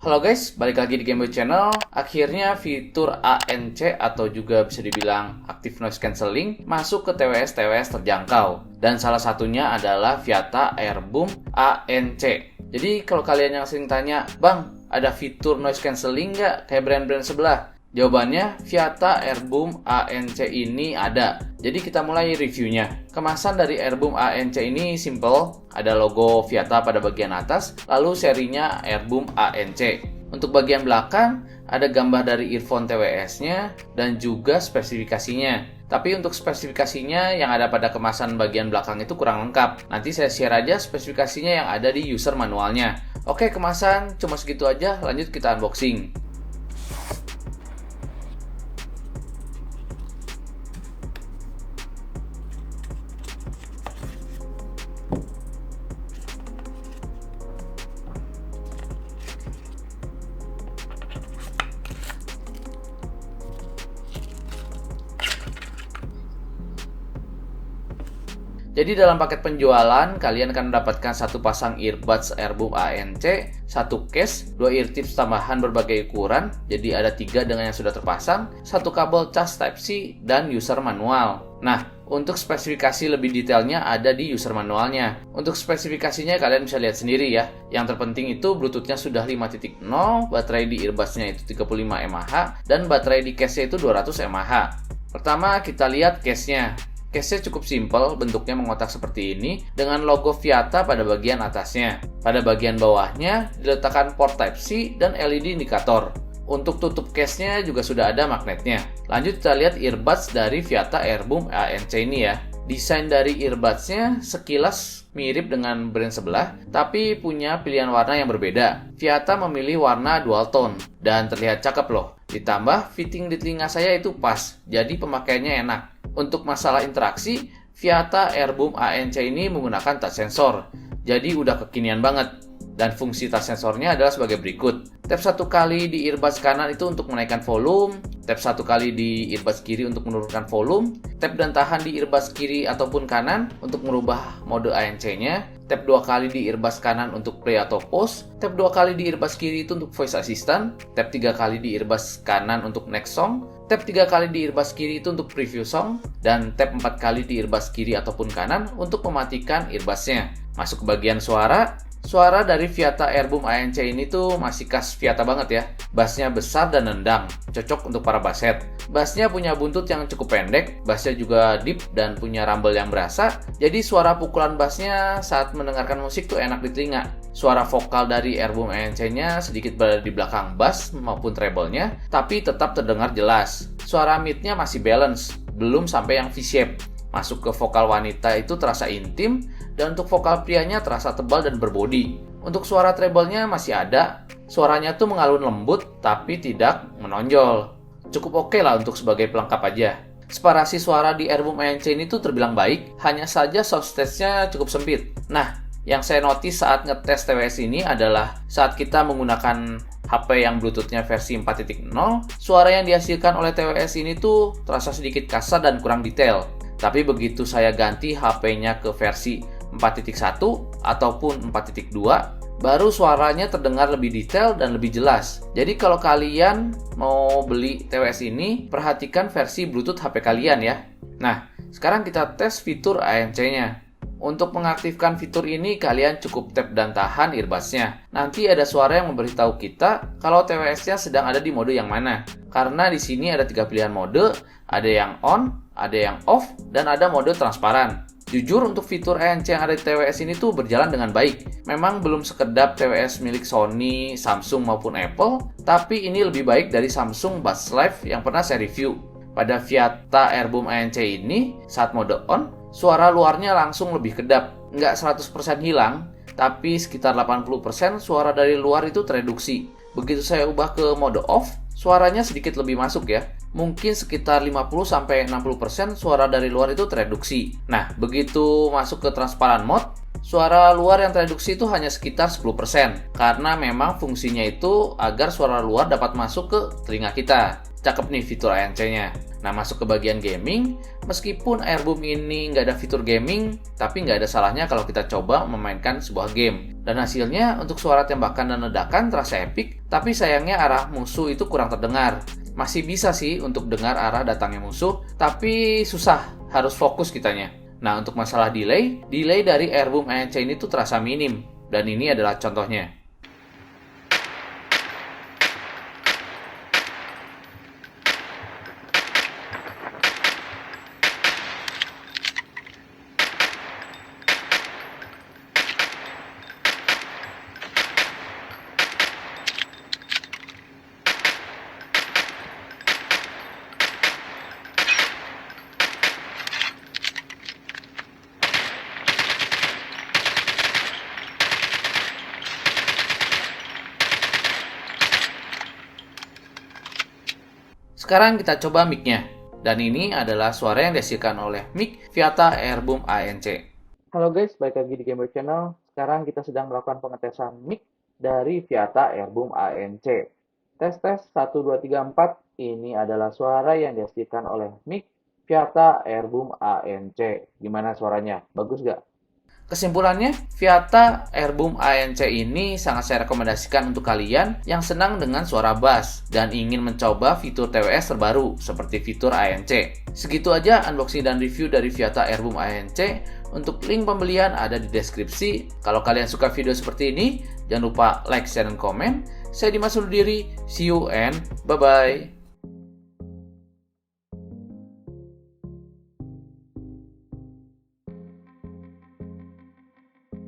Halo guys, balik lagi di Gameboy Channel. Akhirnya fitur ANC atau juga bisa dibilang Active Noise Cancelling masuk ke TWS terjangkau. Dan salah satunya adalah Viata Airboom ANC. Jadi kalau kalian yang sering tanya, Bang, ada fitur noise cancelling nggak kayak brand-brand sebelah? Jawabannya, Viata Airboom ANC ini ada. Jadi kita mulai reviewnya. Kemasan dari Airboom ANC ini simple, ada logo Viata pada bagian atas, lalu serinya Airboom ANC. Untuk bagian belakang, ada gambar dari earphone TWS-nya dan juga spesifikasinya. Tapi untuk spesifikasinya yang ada pada kemasan bagian belakang itu kurang lengkap. Nanti saya share aja spesifikasinya yang ada di user manualnya. Oke, kemasan cuma segitu aja, lanjut kita unboxing. Jadi dalam paket penjualan, kalian akan mendapatkan satu pasang earbuds Airboom ANC, satu case, 2 ear tips tambahan berbagai ukuran, jadi ada 3 dengan yang sudah terpasang, satu kabel cas Type-C, dan user manual. Nah, untuk spesifikasi lebih detailnya ada di user manualnya. Untuk spesifikasinya kalian bisa lihat sendiri ya. Yang terpenting itu Bluetooth-nya sudah 5.0, baterai di earbuds-nya itu 35 mAh, dan baterai di case-nya itu 200 mAh. Pertama kita lihat case-nya. Case-nya cukup simpel, bentuknya mengotak seperti ini dengan logo Viata pada bagian atasnya. Pada bagian bawahnya diletakkan port Type-C dan LED indikator. Untuk tutup case-nya juga sudah ada magnetnya. Lanjut kita lihat earbuds dari Viata Airboom ANC ini ya. Desain dari earbuds-nya sekilas mirip dengan brand sebelah, tapi punya pilihan warna yang berbeda. Viata memilih warna dual tone dan terlihat cakep loh. Ditambah fitting di telinga saya itu pas, jadi pemakaiannya enak. Untuk masalah interaksi, Viata Airboom ANC ini menggunakan touch sensor, jadi udah kekinian banget. Dan fungsi touch sensornya adalah sebagai berikut. Tap 1 kali di earbuds kanan itu untuk menaikkan volume, tap 1 kali di earbuds kiri untuk menurunkan volume, tap dan tahan di earbuds kiri ataupun kanan untuk merubah mode ANC-nya, tap 2 kali di earbuds kanan untuk play atau pause, tap 2 kali di earbuds kiri itu untuk voice assistant, tap 3 kali di earbuds kanan untuk next song, tap 3 kali di earbuds kiri itu untuk preview song, dan tap 4 kali di earbuds kiri ataupun kanan untuk mematikan earbuds-nya. Masuk ke bagian suara. Suara dari Viata Airboom ANC ini tuh masih khas Viata banget ya. Bassnya besar dan nendang, cocok untuk para basshead. Bassnya punya buntut yang cukup pendek, bassnya juga deep dan punya rumble yang berasa. Jadi suara pukulan bassnya saat mendengarkan musik tuh enak di telinga. Suara vokal dari Airboom ANC-nya sedikit berada di belakang bass maupun treble-nya, tapi tetap terdengar jelas. Suara mid-nya masih balance, belum sampai yang V-shape. Masuk ke vokal wanita itu terasa intim, dan untuk vokal prianya terasa tebal dan berbodi. Untuk suara treble-nya masih ada, suaranya tuh mengalun lembut tapi tidak menonjol. Cukup oke lah untuk sebagai pelengkap aja. Separasi suara di Airboom ANC ini tuh terbilang baik, hanya saja soundstage-nya cukup sempit. Nah, yang saya notice saat ngetes TWS ini adalah saat kita menggunakan HP yang Bluetooth-nya versi 4.0, suara yang dihasilkan oleh TWS ini tuh terasa sedikit kasar dan kurang detail. Tapi begitu saya ganti HP-nya ke versi 4.1 ataupun 4.2, baru suaranya terdengar lebih detail dan lebih jelas. Jadi kalau kalian mau beli TWS ini, perhatikan versi Bluetooth HP kalian ya. Nah, sekarang kita tes fitur ANC-nya. Untuk mengaktifkan fitur ini, kalian cukup tap dan tahan earbuds-nya. Nanti ada suara yang memberitahu kita kalau TWS-nya sedang ada di mode yang mana. Karena di sini ada 3 pilihan mode, ada yang on, ada yang off, dan ada mode transparan. Jujur untuk fitur ANC yang ada di TWS ini tuh berjalan dengan baik. Memang belum sekedap TWS milik Sony, Samsung maupun Apple, tapi ini lebih baik dari Samsung Buds Live yang pernah saya review. Pada Viata Airboom ANC ini, saat mode on, suara luarnya langsung lebih kedap. Nggak 100% hilang, tapi sekitar 80% suara dari luar itu tereduksi. Begitu saya ubah ke mode off, suaranya sedikit lebih masuk ya. Mungkin sekitar 50-60% suara dari luar itu tereduksi. Nah, begitu masuk ke transparan mode, suara luar yang tereduksi itu hanya sekitar 10%. Karena memang fungsinya itu agar suara luar dapat masuk ke telinga kita. Cakep nih fitur ANC-nya. Nah, masuk ke bagian gaming, meskipun Airboom ini nggak ada fitur gaming, tapi nggak ada salahnya kalau kita coba memainkan sebuah game. Dan hasilnya untuk suara tembakan dan ledakan terasa epic, tapi sayangnya arah musuh itu kurang terdengar. Masih bisa sih untuk dengar arah datangnya musuh, tapi susah, harus fokus kitanya. Nah, untuk masalah delay dari Airboom ANC ini tuh terasa minim, dan ini adalah contohnya. Sekarang kita coba mic-nya. Dan ini adalah suara yang dihasilkan oleh mic Viata Airboom ANC. Halo guys, balik lagi di Gamer Channel. Sekarang kita sedang melakukan pengetesan mic dari Viata Airboom ANC. Tes 1, 2, 3, 4. Ini adalah suara yang dihasilkan oleh mic Viata Airboom ANC. Gimana suaranya? Bagus gak? Kesimpulannya, Viata Airboom ANC ini sangat saya rekomendasikan untuk kalian yang senang dengan suara bass dan ingin mencoba fitur TWS terbaru seperti fitur ANC. Segitu aja unboxing dan review dari Viata Airboom ANC. Untuk link pembelian ada di deskripsi. Kalau kalian suka video seperti ini, jangan lupa like, share, dan komen. Saya Dimas undur diri. See you and bye-bye.